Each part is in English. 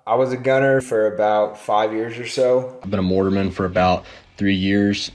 I was a gunner for about 5 years or so. I've been a mortarman for about 3 years.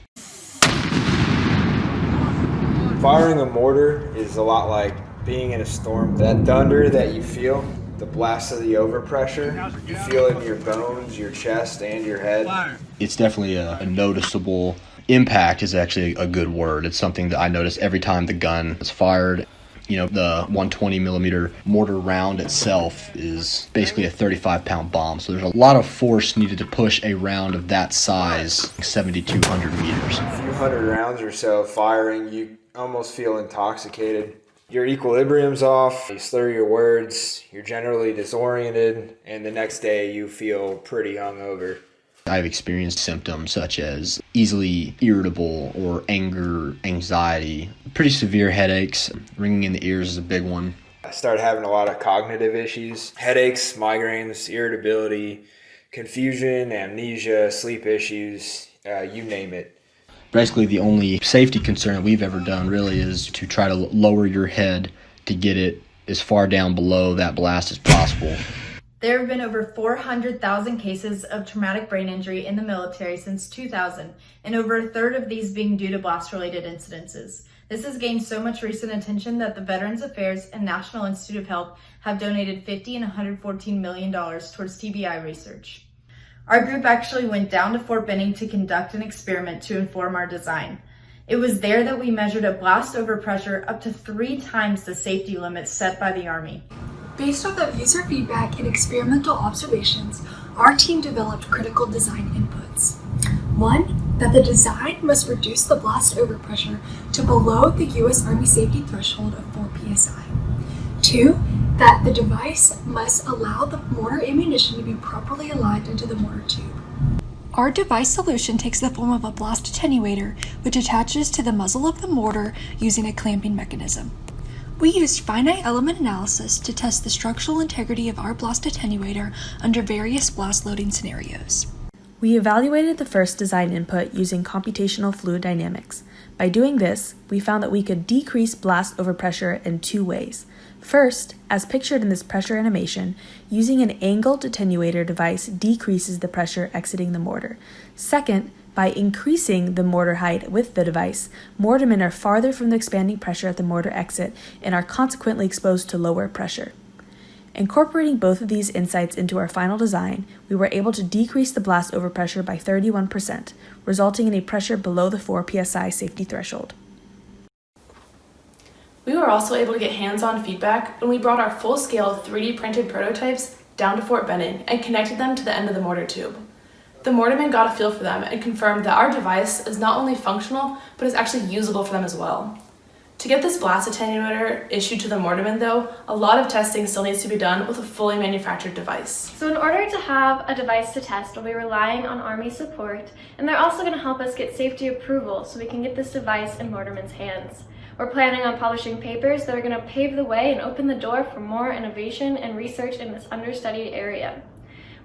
Firing a mortar is a lot like being in a storm. That thunder that you feel, the blast of the overpressure, you feel it in your bones, your chest, and your head. It's definitely a noticeable impact is actually a good word. It's something that I notice every time the gun is fired. You know, the 120 millimeter mortar round itself is basically a 35-pound bomb. So there's a lot of force needed to push a round of that size, 7,200 meters. A few hundred rounds or so firing, you almost feel intoxicated. Your equilibrium's off, you slur your words, you're generally disoriented, and the next day you feel pretty hungover. I've experienced symptoms such as easily irritable or anger, anxiety, pretty severe headaches. Ringing in the ears is a big one. I started having a lot of cognitive issues, headaches, migraines, irritability, confusion, amnesia, sleep issues, you name it. Basically, the only safety concern that we've ever done really is to try to lower your head to get it as far down below that blast as possible. There have been over 400,000 cases of traumatic brain injury in the military since 2000, and over a third of these being due to blast-related incidences. This has gained so much recent attention that the Veterans Affairs and National Institute of Health have donated $50 and $114 million towards TBI research. Our group actually went down to Fort Benning to conduct an experiment to inform our design. It was there that we measured a blast overpressure up to 3 times the safety limits set by the Army. Based off of user feedback and experimental observations, our team developed critical design inputs. 1, that the design must reduce the blast overpressure to below the U.S. Army safety threshold of 4 psi. 2, that the device must allow the mortar ammunition to be properly aligned into the mortar tube. Our device solution takes the form of a blast attenuator, which attaches to the muzzle of the mortar using a clamping mechanism. We used finite element analysis to test the structural integrity of our blast attenuator under various blast loading scenarios. We evaluated the first design input using computational fluid dynamics. By doing this, we found that we could decrease blast overpressure in 2 ways. First, as pictured in this pressure animation, using an angled attenuator device decreases the pressure exiting the mortar. Second, by increasing the mortar height with the device, mortarmen are farther from the expanding pressure at the mortar exit and are consequently exposed to lower pressure. Incorporating both of these insights into our final design, we were able to decrease the blast overpressure by 31%, resulting in a pressure below the 4 psi safety threshold. We were also able to get hands-on feedback when we brought our full-scale 3D printed prototypes down to Fort Benning and connected them to the end of the mortar tube. The mortarmen got a feel for them and confirmed that our device is not only functional, but is actually usable for them as well. To get this blast attenuator issued to the mortarmen though, a lot of testing still needs to be done with a fully manufactured device. So in order to have a device to test, we'll be relying on Army support, and they're also going to help us get safety approval so we can get this device in mortarmen's hands. We're planning on publishing papers that are going to pave the way and open the door for more innovation and research in this understudied area.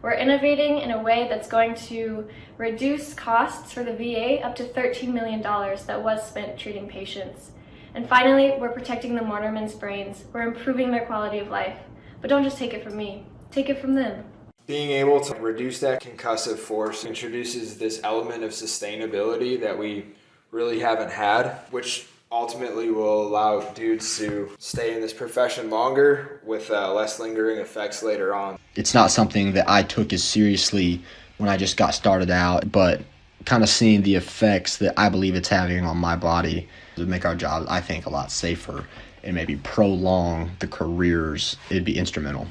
We're innovating in a way that's going to reduce costs for the VA up to $13 million that was spent treating patients. And finally, we're protecting the mortarmen's brains. We're improving their quality of life. But don't just take it from me, take it from them. Being able to reduce that concussive force introduces this element of sustainability that we really haven't had, which ultimately will allow dudes to stay in this profession longer with less lingering effects later on. It's not something that I took as seriously when I just got started out, but kind of seeing the effects that I believe it's having on my body would make our job, I think, a lot safer and maybe prolong the careers. It'd be instrumental.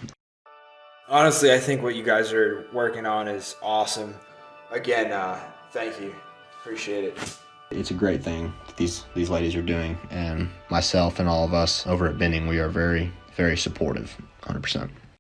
Honestly, I think what you guys are working on is awesome. Again, thank you. Appreciate it. It's a great thing that these ladies are doing, and myself and all of us over at Benning, we are very, very supportive, 100%.